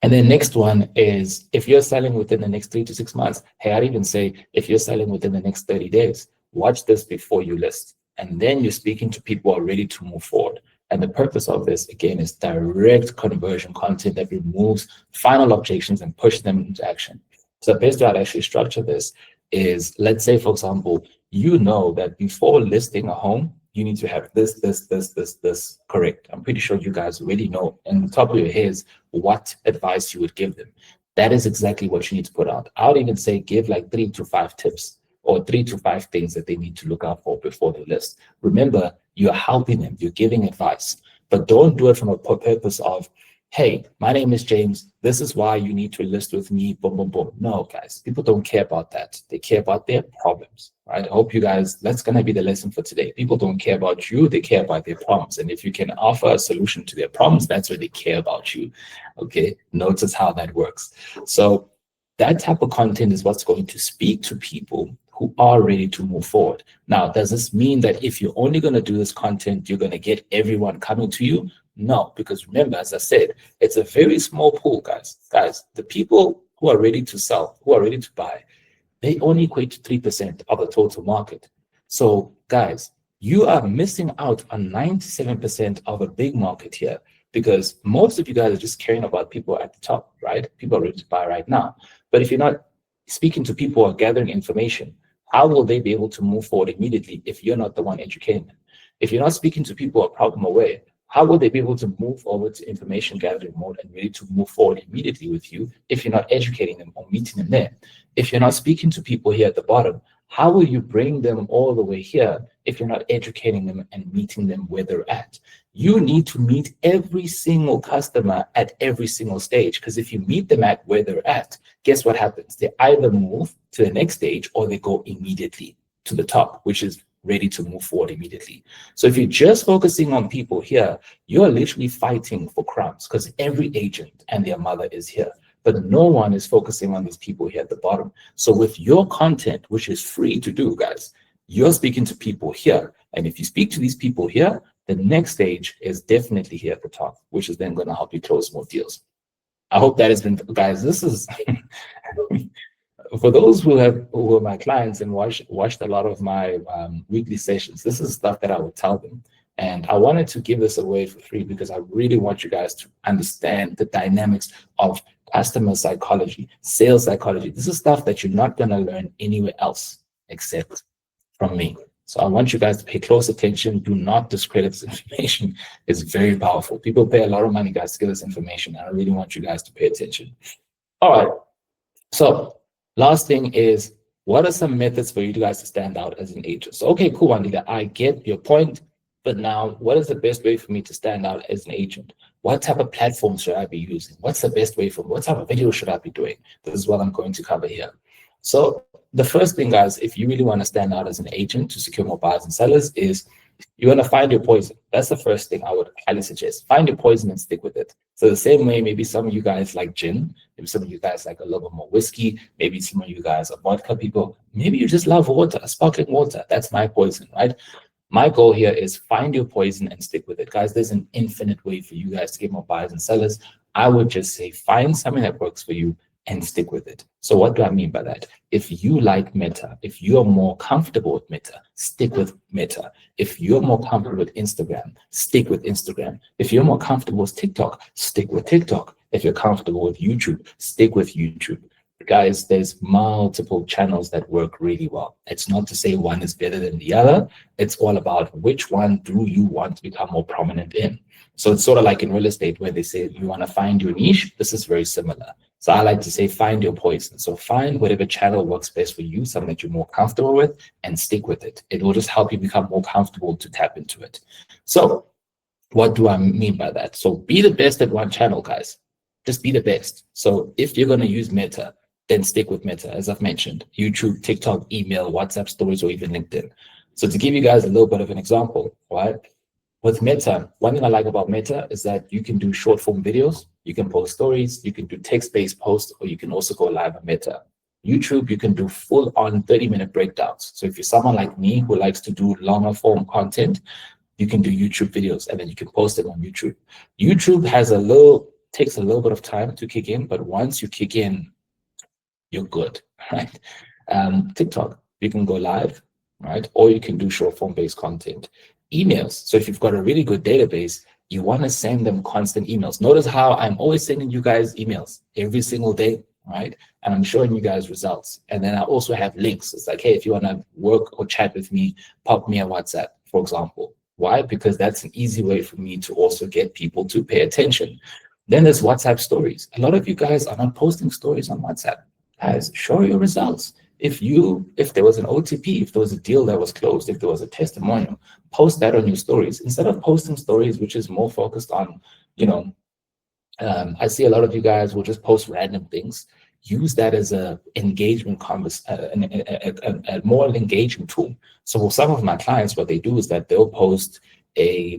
And then next one is, if you're selling within the next 3 to 6 months, hey, I'd even say if you're selling within the next 30 days, watch this before you list. And then you're speaking to people who are ready to move forward. And the purpose of this, again, is direct conversion content that removes final objections and push them into action. So the best way I'd actually structure this is, let's say, for example, you know that before listing a home, you need to have this correct. I'm pretty sure you guys already know in the top of your heads what advice you would give them. That is exactly what you need to put out. I would even say give like 3 to 5 tips, or 3 to 5 things that they need to look out for before they list. Remember, you're helping them, you're giving advice, but don't do it from a purpose of, hey, my name is James. This is why you need to list with me. Boom, boom, boom. No, guys, people don't care about that. They care about their problems, right? I hope you guys, that's going to be the lesson for today. People don't care about you. They care about their problems. And if you can offer a solution to their problems, that's where they care about you. Okay. Notice how that works. So that type of content is what's going to speak to people who are ready to move forward. Now, does this mean that if you're only going to do this content, you're going to get everyone coming to you? No, because remember, as I said, it's a very small pool, guys. Guys, the people who are ready to sell, who are ready to buy, they only equate to 3% of the total market. So, guys, you are missing out on 97% of a big market here, because most of you guys are just caring about people at the top, right? People are ready to buy right now. But if you're not speaking to people or gathering information, how will they be able to move forward immediately if you're not the one educating them? If you're not speaking to people who are problem aware, how will they be able to move over to information gathering mode and ready to move forward immediately with you if you're not educating them or meeting them there? If you're not speaking to people here at the bottom, how will you bring them all the way here if you're not educating them and meeting them where they're at? You need to meet every single customer at every single stage, because if you meet them at where they're at, guess what happens? They either move to the next stage or they go immediately to the top, which is ready to move forward immediately. So if you're just focusing on people here, you're literally fighting for crumbs, because every agent and their mother is here, but no one is focusing on these people here at the bottom. So with your content, which is free to do, guys, you're speaking to people here. And if you speak to these people here, the next stage is definitely here at the top, which is then going to help you close more deals. I hope that has been, guys, this is for those who are my clients and watched a lot of my weekly sessions. This is stuff that I would tell them, and I wanted to give this away for free because I really want you guys to understand the dynamics of customer psychology, sales psychology. This is stuff that you're not going to learn anywhere else except from me. So I want you guys to pay close attention. Do not discredit this information. It's very powerful. People pay a lot of money, guys, to get this information, and I really want you guys to pay attention. All right. So last thing is, what are some methods for you guys to stand out as an agent? So, okay, cool, Anita, I get your point, but now what is the best way for me to stand out as an agent? What type of platforms should I be using? What's the best way for me? What type of video should I be doing? This is what I'm going to cover here. So the first thing, guys, if you really want to stand out as an agent to secure more buyers and sellers, is you want to find your poison. That's the first thing I would highly suggest. Find your poison and stick with it. So the same way, maybe some of you guys like gin, maybe some of you guys like a little bit more whiskey, maybe some of you guys are vodka people, maybe you just love water, sparkling water. That's my poison, right? My goal here is find your poison and stick with it. Guys, there's an infinite way for you guys to get more buyers and sellers. I would just say find something that works for you and stick with it. So what do I mean by that? If you like Meta, if you're more comfortable with Meta, stick with Meta. If you're more comfortable with Instagram, stick with Instagram. If you're more comfortable with TikTok, stick with TikTok. If you're comfortable with YouTube, stick with YouTube. Guys, there's multiple channels that work really well. It's not to say one is better than the other. It's all about which one do you want to become more prominent in. So it's sort of like in real estate where they say you want to find your niche. This is very similar. So I like to say find your poison. So find whatever channel works best for you, something that you're more comfortable with, and stick with it. It will just help you become more comfortable to tap into it. So what do I mean by that? So be the best at one channel, guys. Just be the best. So if you're going to use Meta, then stick with Meta, as I've mentioned, YouTube, TikTok, email, WhatsApp stories, or even LinkedIn. So to give you guys a little bit of an example, right? With Meta, one thing I like about Meta is that you can do short form videos, you can post stories, you can do text-based posts, or you can also go live on Meta. YouTube, you can do full on 30-minute breakdowns. So if you're someone like me who likes to do longer form content, you can do YouTube videos and then you can post them on YouTube. YouTube takes a little bit of time to kick in, but once you kick in, you're good, right? TikTok, you can go live, right? Or you can do short form based content. Emails. So if you've got a really good database, you want to send them constant emails. Notice how I'm always sending you guys emails every single day, right? And I'm showing you guys results. And then I also have links. It's like, hey, if you want to work or chat with me, pop me a WhatsApp, for example. Why? Because that's an easy way for me to also get people to pay attention. Then there's WhatsApp stories. A lot of you guys are not posting stories on WhatsApp. Guys, show your results. If there was an OTP, if there was a deal that was closed, if there was a testimonial, post that on your stories instead of posting stories which is more focused on, I see a lot of you guys will just post random things. Use that as a engagement a more engaging tool. So for some of my clients, what they do is that they'll post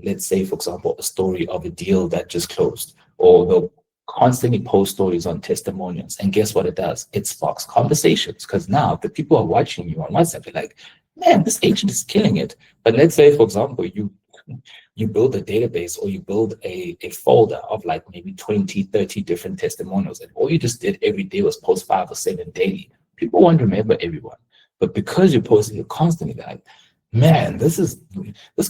let's say, for example, a story of a deal that just closed, or they'll constantly post stories on testimonials. And guess what it does? It sparks conversations, because now the people are watching you on WhatsApp, they're like, man, this agent is killing it. But let's say, for example, you build a database, or you build a folder of like maybe 20, 30 different testimonials, and all you just did every day was post 5 or 7 daily. People won't remember everyone. But because you're posting it constantly, they're like, man, this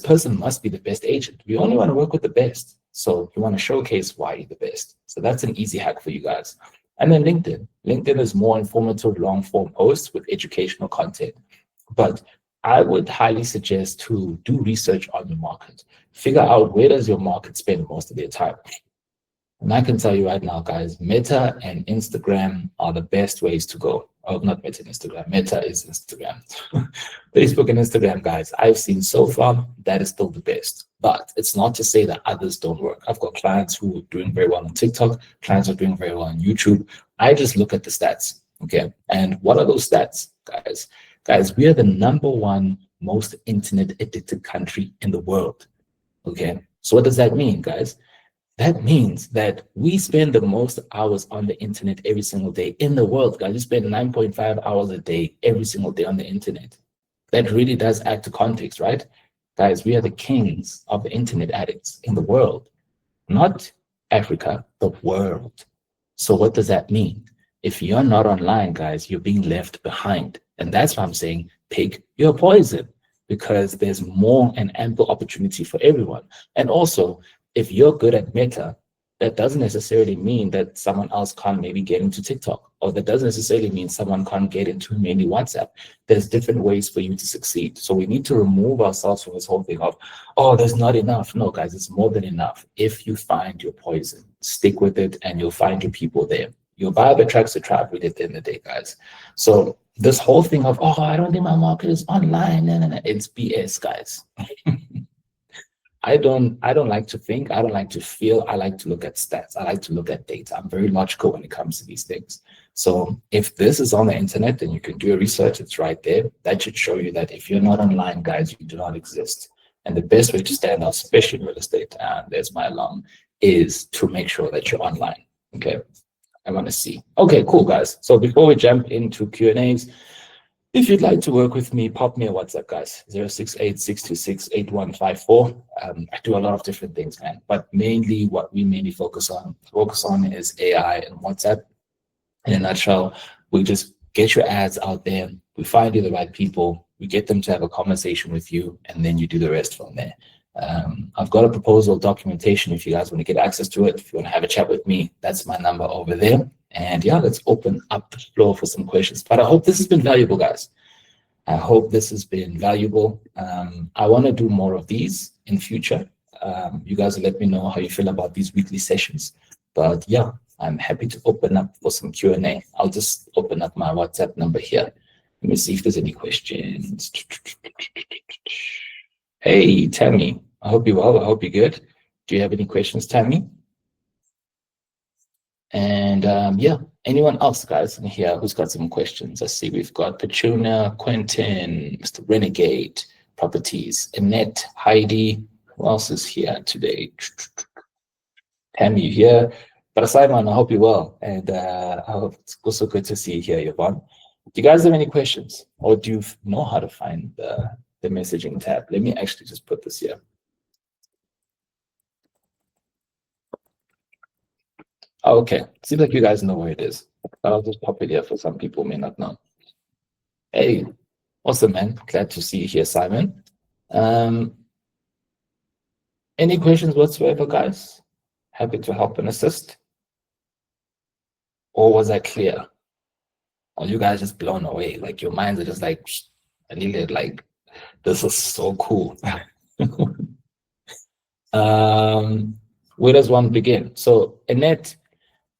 person must be the best agent. We only want to work with the best. So you want to showcase why you're the best. So that's an easy hack for you guys. And then LinkedIn. LinkedIn is more informative, long form posts with educational content. But I would highly suggest to do research on your market. Figure out, where does your market spend most of their time? And I can tell you right now, guys, Meta and Instagram are the best ways to go. Oh, not Meta and Instagram. Meta is Instagram. Facebook and Instagram, guys, I've seen so far, that is still the best. But it's not to say that others don't work. I've got clients who are doing very well on TikTok. Clients are doing very well on YouTube. I just look at the stats, okay? And what are those stats, guys? Guys, we are the #1 most internet addicted country in the world, okay? So what does that mean, guys? That means that we spend the most hours on the internet every single day in the world, guys. We spend 9.5 hours a day every single day on the internet. That really does add to context, right? Guys, we are the kings of the internet addicts in the world, not Africa, the world. So what does that mean? If you're not online, guys, you're being left behind. And that's why I'm saying pick your poison, because there's more and ample opportunity for everyone. And also, if you're good at Meta, that doesn't necessarily mean that someone else can't maybe get into TikTok, or that doesn't necessarily mean someone can't get into maybe WhatsApp. There's different ways for you to succeed. So we need to remove ourselves from this whole thing of, oh, there's not enough. No, guys, it's more than enough. If you find your poison, stick with it, and you'll find your people there. Your vibe attracts the tribe at the end of the day, guys. So this whole thing of, oh, I don't think my market is online, no, it's BS, guys. I don't like to think, I don't like to feel, I like to look at stats. I like to look at data. I'm very logical when it comes to these things. So if this is on the internet, then you can do your research, it's right there. That should show you that if you're not online, guys, you do not exist. And the best way to stand out, especially in real estate, and there's my alarm, is to make sure that you're online, okay? I want to see. Okay, cool, guys. So before we jump into Q&As, if you'd like to work with me, pop me a WhatsApp, guys, 068-626-8154. I do a lot of different things, man, but mainly what we mainly focus on is AI and WhatsApp. In a nutshell, we just get your ads out there, we find you the right people, we get them to have a conversation with you, and then you do the rest from there. I've got a proposal documentation if you guys want to get access to it. If you want to have a chat with me, that's my number over there. And yeah, let's open up the floor for some questions. But I hope this has been valuable, guys. I hope this has been valuable. I want to do more of these in future. You guys let me know how you feel about these weekly sessions. But yeah, I'm happy to open up for some Q&A. I'll just open up my WhatsApp number here. Let me see if there's any questions. Hey, Tammy, I hope you're well. I hope you're good. Do you have any questions, Tammy? And yeah, anyone else, guys, in here who's got some questions? I see we've got Petunia, Quentin, Mr. Renegade, Properties, Annette, Heidi. Who else is here today? Tammy, you here? But Simon, I hope you're well. And I hope it's also good to see you here, Yvonne. Do you guys have any questions? Or do you know how to find the messaging tab? Let me actually just put this here. Okay, seems like you guys know where it is. I'll just pop it here for some people who may not know. Hey, awesome, man. Glad to see you here, Simon. Any questions whatsoever, guys? Happy to help and assist. Or was I clear? Or you guys just blown away? Like your minds are just like, I needed like, this is so cool. Where does one begin? So Annette,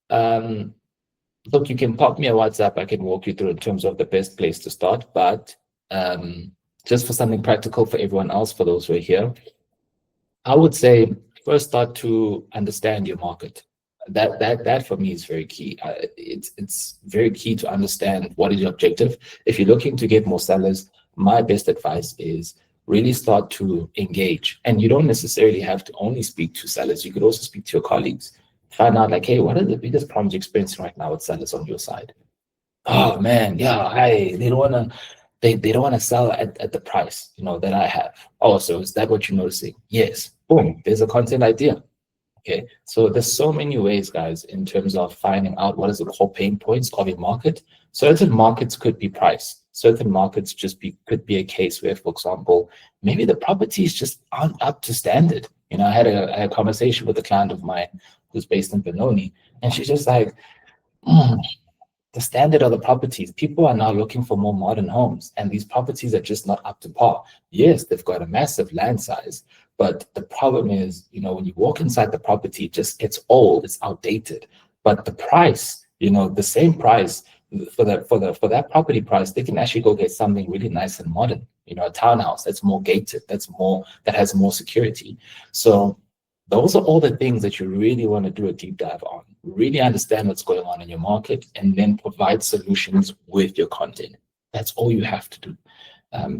look, you can pop me a WhatsApp. I can walk you through in terms of the best place to start. But just for something practical for everyone else, for those who are here, I would say first start to understand your market. That for me is very key. It's very key to understand what is your objective. If you're looking to get more sellers, my best advice is really start to engage. And you don't necessarily have to only speak to sellers. You could also speak to your colleagues. Find out like, hey, what are the biggest problems you're experiencing right now with sellers on your side? Oh man, yeah, they don't wanna they don't want to sell at the price, that I have. Oh, so is that what you're noticing? Yes. Boom, there's a content idea. Okay, so there's so many ways, guys, in terms of finding out what is the core pain points of a market. Certain markets could be price. Certain markets could be a case where, for example, maybe the properties just aren't up to standard. I had a conversation with a client of mine who's based in Benoni, and she's just like, the standard of the properties, people are now looking for more modern homes, and these properties are just not up to par. Yes, they've got a massive land size, but the problem is, when you walk inside the property, it's old, it's outdated. But the price, the same price for that property price, they can actually go get something really nice and modern. A townhouse that's more gated, that has more security. So those are all the things that you really want to do a deep dive on. Really understand what's going on in your market, and then provide solutions with your content. That's all you have to do.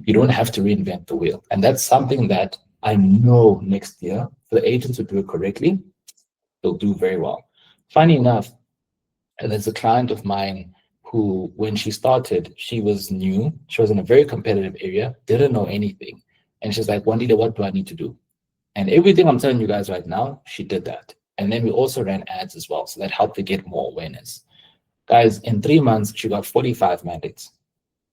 You don't have to reinvent the wheel. And that's something that I know next year, for the agents who do it correctly, they'll do very well. Funny enough, there's a client of mine who, when she started, she was new. She was in a very competitive area, didn't know anything. And she's like, Wandile, what do I need to do? And everything I'm telling you guys right now, she did that. And then we also ran ads as well. So that helped to get more awareness. Guys, in 3 months, she got 45 mandates.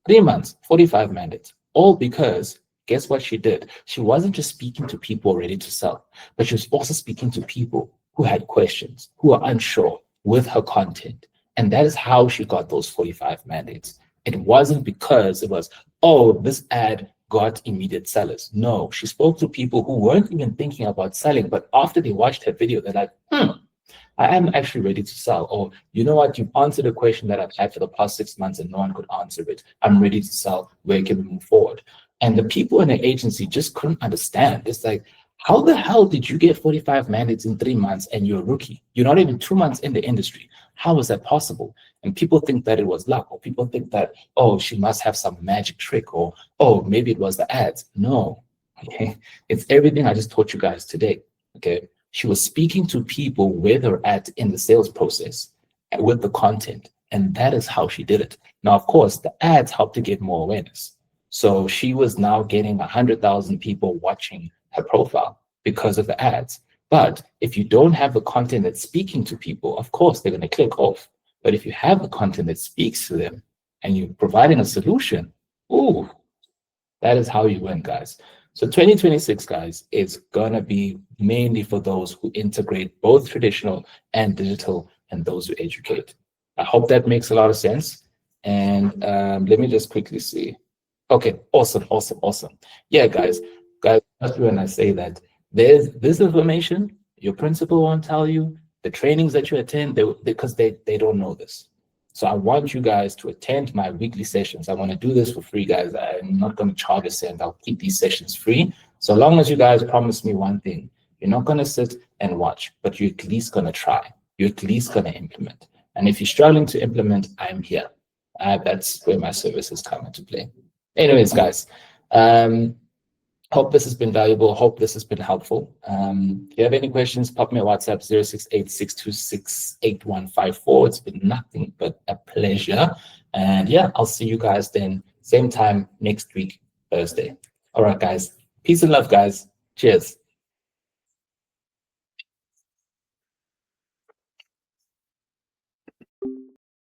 3 months, 45 mandates. All because, guess what she did? She wasn't just speaking to people ready to sell, but she was also speaking to people who had questions, who are unsure with her content. And that is how she got those 45 mandates. It wasn't because it was, oh, this ad got immediate sellers. No, she spoke to people who weren't even thinking about selling, but after they watched her video, they're like, I am actually ready to sell. Or, you know what, you've answered a question that I've had for the past 6 months and no one could answer it. I'm ready to sell. Where can we move forward? And the people in the agency just couldn't understand. It's like, how the hell did you get 45 mandates in 3 months and you're a rookie? You're not even 2 months in the industry. How is that possible? And people think that it was luck, or people think that, oh, she must have some magic trick, or, oh, maybe it was the ads. No, okay? It's everything I just taught you guys today, okay? She was speaking to people where they're at in the sales process with the content, and that is how she did it. Now, of course, the ads helped to get more awareness. So she was now getting 100,000 people watching her profile because of the ads. But if you don't have the content that's speaking to people, of course, they're going to click off. But if you have the content that speaks to them and you're providing a solution, ooh, that is how you win, guys. So 2026, guys, is going to be mainly for those who integrate both traditional and digital, and those who educate. I hope that makes a lot of sense. And let me just quickly see. Okay, awesome. Yeah, guys, that's when I say that there's this information your principal won't tell you, the trainings that you attend, because they don't know this. So I want you guys to attend my weekly sessions. I want to do this for free, guys. I'm not going to charge a cent. I'll keep these sessions free. So long as you guys promise me one thing, you're not going to sit and watch, but you're at least going to try. You're at least going to implement. And if you're struggling to implement, I'm here. That's where my services come into play. Anyways, guys, hope this has been valuable. Hope this has been helpful. If you have any questions, pop me a WhatsApp 0686268154. It's been nothing but a pleasure. And yeah, I'll see you guys then, same time next week, Thursday. All right, guys. Peace and love, guys. Cheers.